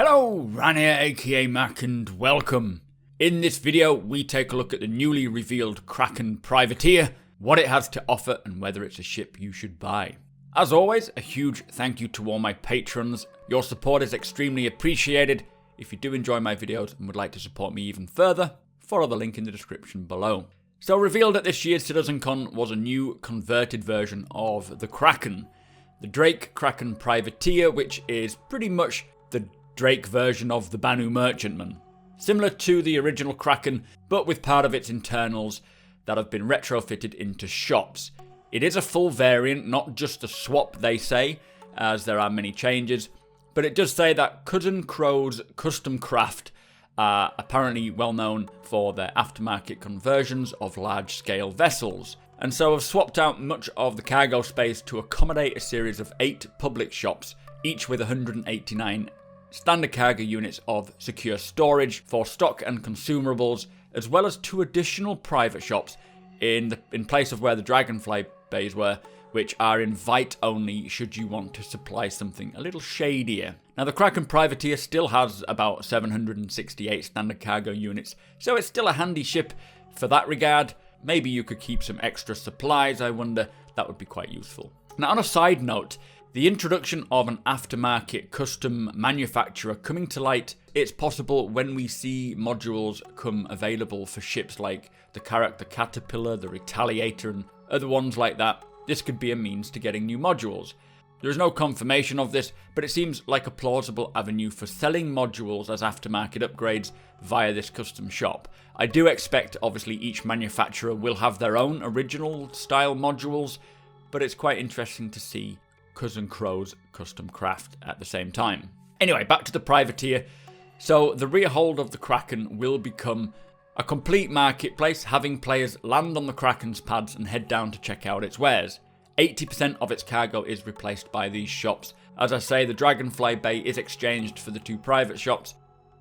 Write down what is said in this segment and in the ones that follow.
Hello, Ran here, aka Mac, and welcome. In this video, we take a look at the newly revealed Kraken Privateer, what it has to offer, and whether it's a ship you should buy. As always, a huge thank you to all my patrons. Your support is extremely appreciated. If you do enjoy my videos and would like to support me even further, follow the link in the description below. So revealed at this year's CitizenCon was a new converted version of the Kraken. The Drake Kraken Privateer, which is pretty much the Drake version of the Banu Merchantman. Similar to the original Kraken, but with part of its internals that have been retrofitted into shops. It is a full variant, not just a swap they say, as there are many changes, but it does say that Cousin Crow's Custom Craft are apparently well known for their aftermarket conversions of large-scale vessels, and so have swapped out much of the cargo space to accommodate a series of 8 public shops, each with 189 standard cargo units of secure storage for stock and consumables, as well as 2 additional private shops in place of where the Dragonfly bays were, which are invite only should you want to supply something a little shadier. Now the Kraken Privateer still has about 768 standard cargo units, so it's still a handy ship for that regard. Maybe you could keep some extra supplies, I wonder. That would be quite useful. Now on a side note, the introduction of an aftermarket custom manufacturer coming to light, it's possible when we see modules come available for ships like the Caterpillar, the Retaliator, and other ones like that. This could be a means to getting new modules. There is no confirmation of this, but it seems like a plausible avenue for selling modules as aftermarket upgrades via this custom shop. I do expect, obviously, each manufacturer will have their own original style modules, but it's quite interesting to see Cousin Crow's custom craft at the same time. Anyway, back to the Privateer. So the rear hold of the Kraken will become a complete marketplace, having players land on the Kraken's pads and head down to check out its wares. 80% of its cargo is replaced by these shops. As I say, the Dragonfly Bay is exchanged for the 2 private shops.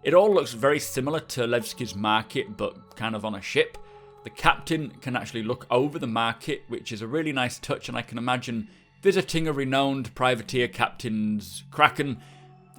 It all looks very similar to Levski's market, but kind of on a ship. The captain can actually look over the market, which is a really nice touch, and I can imagine visiting a renowned privateer captain's Kraken,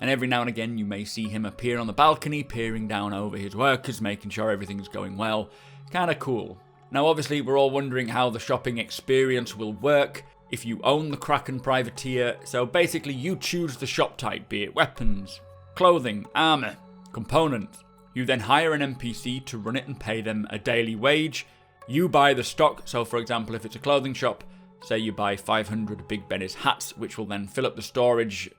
and every now and again you may see him appear on the balcony, peering down over his workers, making sure everything's going well. Kinda cool. Now obviously we're all wondering how the shopping experience will work if you own the Kraken Privateer. So basically you choose the shop type, be it weapons, clothing, armour, components. You then hire an NPC to run it and pay them a daily wage. You buy the stock, so for example if it's a clothing shop, say you buy 500 Big Benny's hats, which will then fill up the storage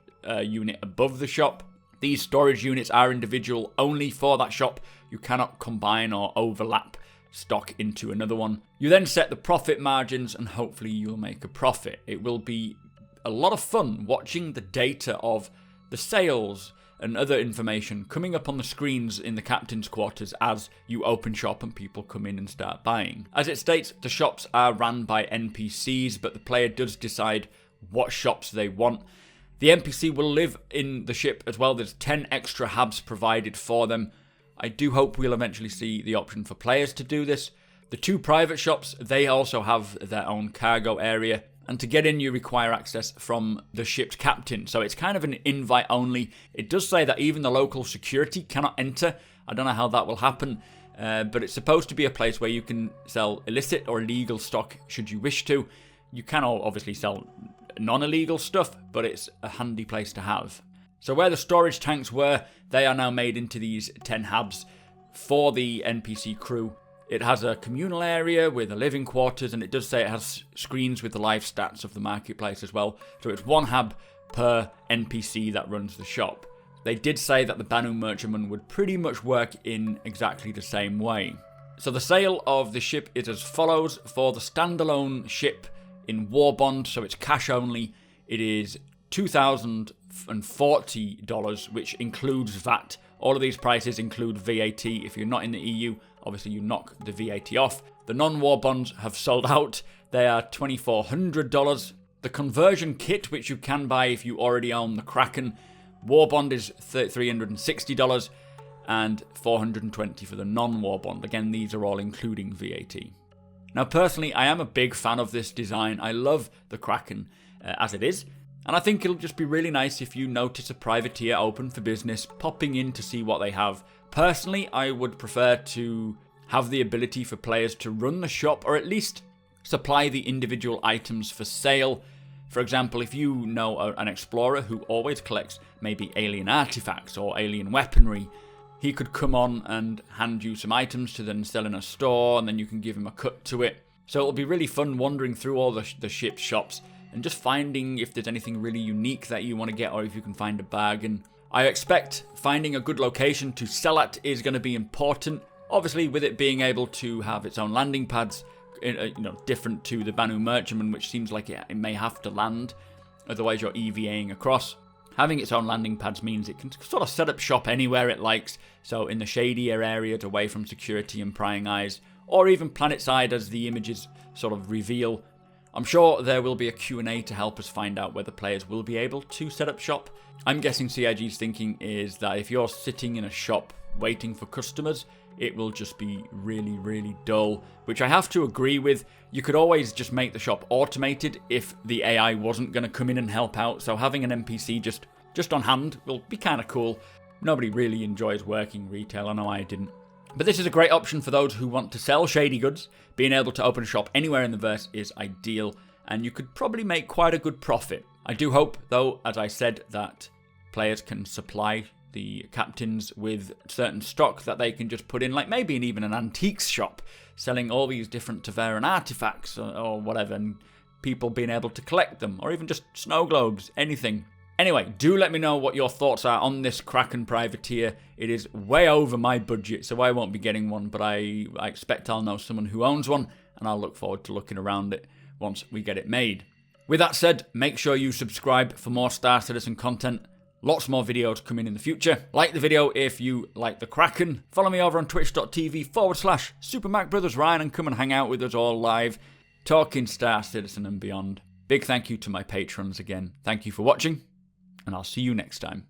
unit above the shop. These storage units are individual only for that shop. You cannot combine or overlap stock into another one. You then set the profit margins and hopefully you'll make a profit. It will be a lot of fun watching the data of the sales and other information coming up on the screens in the captain's quarters as you open shop and people come in and start buying. As it states, the shops are ran by NPCs, but the player does decide what shops they want. The NPC will live in the ship as well. There's 10 extra hubs provided for them. I do hope we'll eventually see the option for players to do this. The 2 private shops, they also have their own cargo area, and to get in you require access from the ship's captain, so it's kind of an invite only. It does say that even the local security cannot enter. I don't know how that will happen, but it's supposed to be a place where you can sell illicit or illegal stock should you wish to. You can obviously sell non-illegal stuff, but it's a handy place to have. So where the storage tanks were, they are now made into these 10 hubs for the NPC crew. It has a communal area with the living quarters, and it does say it has screens with the live stats of the marketplace as well. So it's 1 hub per NPC that runs the shop. They did say that the Banu Merchantman would pretty much work in exactly the same way. So the sale of the ship is as follows. For the standalone ship in Warbond, so it's cash only, it is $2,040, which includes VAT. All of these prices include VAT. If you're not in the EU, obviously you knock the VAT off. The non-war bonds have sold out. They are $2,400. The conversion kit, which you can buy if you already own the Kraken, war bond is $360 and $420 for the non-war bond. Again, these are all including VAT. Now, personally, I am a big fan of this design. I love the Kraken as it is. And I think it'll just be really nice if you notice a privateer open for business, popping in to see what they have. Personally, I would prefer to have the ability for players to run the shop, or at least supply the individual items for sale. For example, if you know an explorer who always collects maybe alien artifacts or alien weaponry, he could come on and hand you some items to then sell in a store, and then you can give him a cut to it. So it'll be really fun wandering through all the ship's shops and just finding if there's anything really unique that you want to get, or if you can find a bargain. I expect finding a good location to sell at is going to be important. Obviously, with it being able to have its own landing pads, different to the Banu Merchantman, which seems like it may have to land, otherwise you're EVAing across. Having its own landing pads means it can sort of set up shop anywhere it likes, so in the shadier areas away from security and prying eyes, or even planet side as the images sort of reveal. I'm sure there will be a Q&A to help us find out whether players will be able to set up shop. I'm guessing CIG's thinking is that if you're sitting in a shop waiting for customers, it will just be really, really dull, which I have to agree with. You could always just make the shop automated if the AI wasn't going to come in and help out, so having an NPC just on hand will be kind of cool. Nobody really enjoys working retail, I know I didn't. But this is a great option for those who want to sell shady goods. Being able to open a shop anywhere in the verse is ideal, and you could probably make quite a good profit. I do hope, though, as I said, that players can supply the captains with certain stock that they can just put in, like maybe even an antiques shop, selling all these different Taveran artifacts or whatever, and people being able to collect them, or even just snow globes, anything. Anyway, do let me know what your thoughts are on this Kraken Privateer. It is way over my budget, so I won't be getting one, but I expect I'll know someone who owns one, and I'll look forward to looking around it once we get it made. With that said, make sure you subscribe for more Star Citizen content. Lots more videos coming in the future. Like the video if you like the Kraken. Follow me over on twitch.tv/supermacbrothers Ryan and come and hang out with us all live, talking Star Citizen and beyond. Big thank you to my patrons again. Thank you for watching, and I'll see you next time.